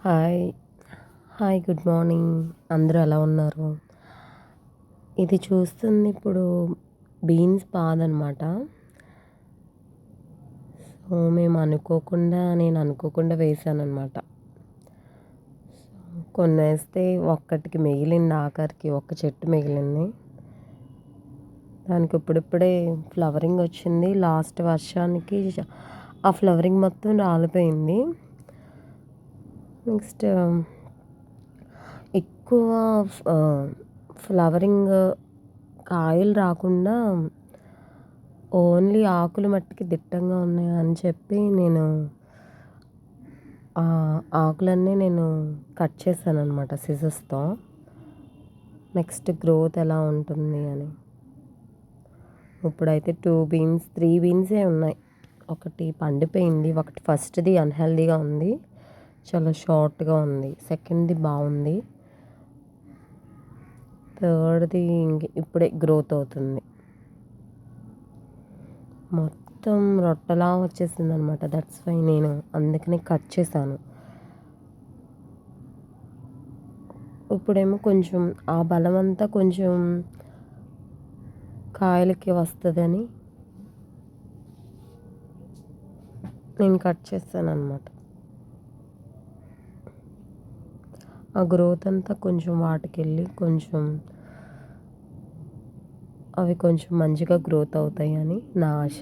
Hi. Hi. Good morning. అందరూ ఎలా ఉన్నారు? ఇది చూస్తుంది ఇప్పుడు బీన్స్ పాదనమాట. సో, నేను అనుకోకుండా వేశాననమాట. కొన్నేస్తే ఒక్కటికి మిగిలింది ఆఖరికి ఒక్క చెట్టు మిగిలింది. దానికి ఇప్పుడిప్పుడే ఫ్లవరింగ్ వచ్చింది. లాస్ట్ వర్షానికి ఆ ఫ్లవరింగ్ మొత్తం రాలిపోయింది. నెక్స్ట్ ఎక్కువ ఫ్లవరింగ్ కాయలు రాకుండా ఓన్లీ ఆకులు మట్టికి దిట్టంగా ఉన్నాయి అని చెప్పి నేను ఆకులన్నీ కట్ చేశాననమాట సిజర్స్‌తో. నెక్స్ట్ గ్రోత్ ఎలా ఉంటుంది అని. ఇప్పుడైతే 3 బీన్సే ఉన్నాయి. ఒకటి పండిపోయింది. ఒకటి ఫస్ట్‌ది అన్‌హెల్తీగా ఉంది. చాలా షార్ట్‌గా ఉంది. సెకండ్‌ది బాగుంది. థర్డ్‌ది ఇప్పుడే గ్రోత్ అవుతుంది. మొత్తం రొట్టలా వచ్చేసిందనమాట. దట్స్ వై నేను అందుకనే కట్ చేశాను. ఇప్పుడేమో కొంచెం ఆ బలమంతా కొంచెం కాయలకి వస్తదని నేను కట్ చేశాననమాట. ఆ గ్రోత్ అంతా కొంచెం వాటికెళ్ళి అవి కొంచెం మంచిగా గ్రోత్ అవుతాయని నా ఆశ.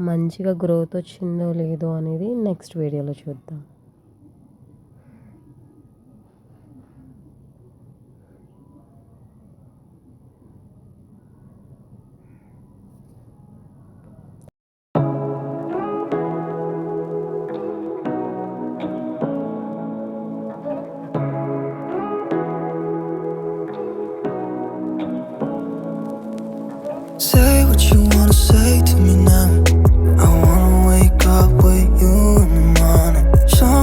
మంచిగా గ్రోత్ వచ్చిందో లేదో అనేది నెక్స్ట్ వీడియోలో చూద్దాం. Say what you wanna say to me now. I wanna wake up with you in the morning. Show